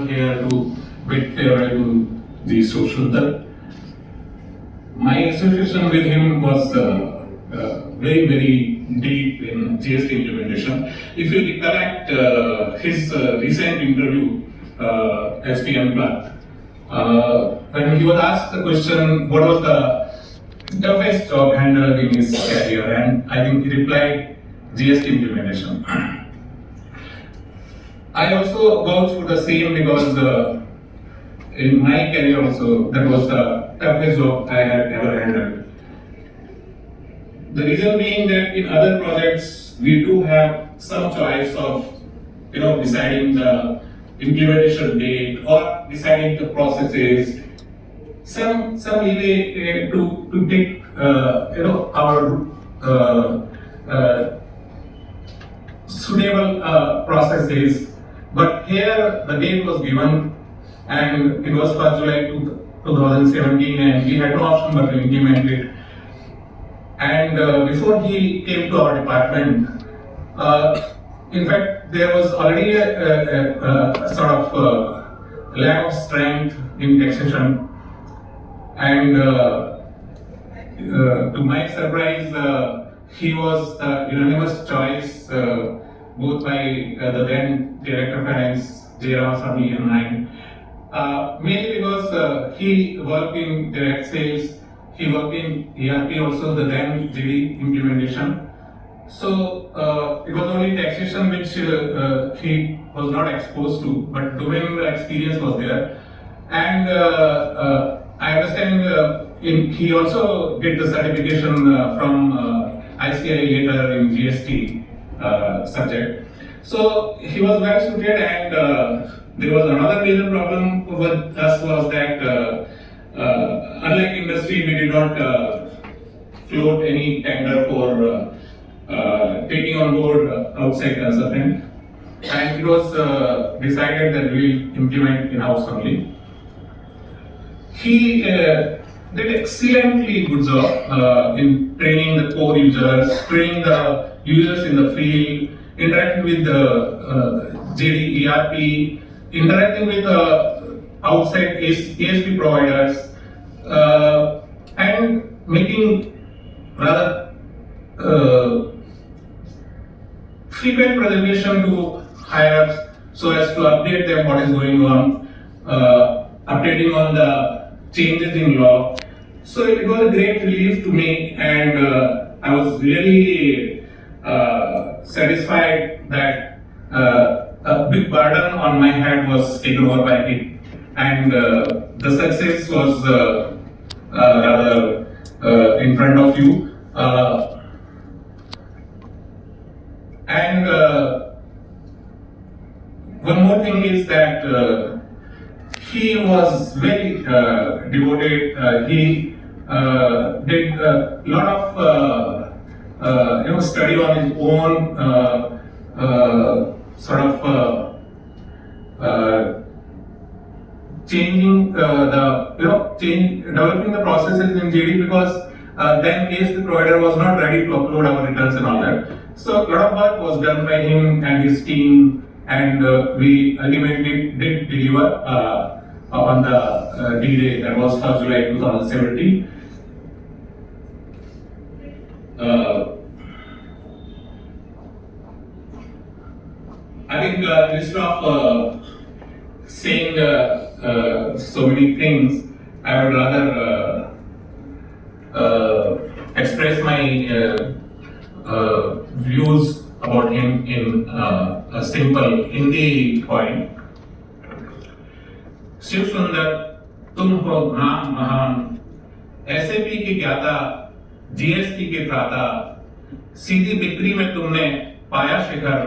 here to bid farewell to the Sunder. My association with him was very, very deep in GST implementation. If you recollect his recent interview, SPM Club, when he was asked the question, what was the toughest job handled in his career, and I think he replied, GST implementation. I also vouch for the same because in my career also, that was the toughest job I had ever handled. The reason being that in other projects, we do have some choice of, deciding the implementation date or deciding the processes, some leeway to take, our suitable processes. But here, the date was given, and it was 1st July 2017, and we had no option but to implement it. And before he came to our department, in fact, there was already a sort of lack of strength in taxation. And to my surprise, he was the unanimous choice both by the then Director of Finance, J. Ramasamy, and mine. Mainly because he worked in direct sales, he worked in ERP also, the then GD implementation. So it was only taxation which he was not exposed to, but domain experience was there. And I understand he also did the certification from ICI later in GST subject. So he was well suited, and there was another major problem with us was that unlike industry, we did not float any tender for taking on board outside consultant, and it was decided that we will implement in-house only. He did excellently good job in training the core users, training the users in the field, interacting with the JD ERP, interacting with outside ASP providers, and making rather frequent presentation to higher ups so as to update them what is going on, updating on the changes in law. So it was a great relief to me, and I was really satisfied that a big burden on my head was taken over by it, and the success was rather in front of you. And one more thing is that he was very devoted. He did a lot of study on his own, sort of changing developing the processes in JD, because then ASP provider was not ready to upload our returns and all that. So a lot of work was done by him and his team, and we ultimately did deliver on the D-Day, that was 1st July 2017. I think instead of saying so many things, I would rather express my views about him in a simple Hindi point. Shiv सुंदर, तुम हो नाम महान, SAP के ज्ञाता, GST के त्राता, सीधी बिक्री में तुमने पाया शिखर,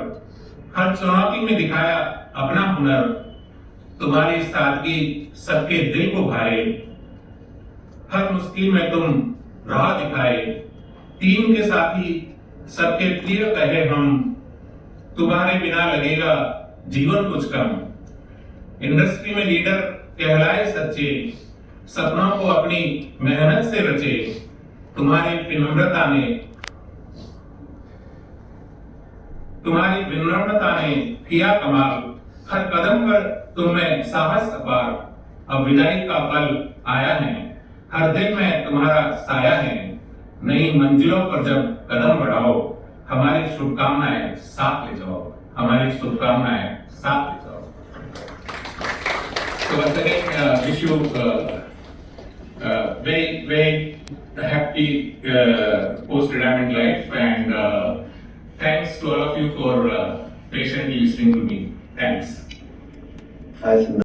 हर चुनौती में दिखाया अपना हुनर, तुम्हारी सादगी सबके दिल को भाए, हर मुश्किल में तुम राह दिखाए, टीम के साथी सबके प्रिय कहे हम, तुम्हारे बिना लगेगा जीवन कुछ कम, इंडस्ट्री में लीडर कहलाए सच्चे, सपनों को अपनी मेहनत से रचे, तुम्हारी विनम्रता ने किया कमाल, हर कदम पर तुम में साहस अपार, अब विदाई का पल आया है, हर दिन में तुम्हारा साया है, नई मंजिलों पर जब कदम बढ़ाओ, हमारी शुभकामनाएं साथ ले जाओ, हमारी शुभकामनाएं साथ ले जाओ। So once again, wish you very happy post-retirement life, and thanks to all of you for patiently listening to me. Thanks. Hi, Sunder.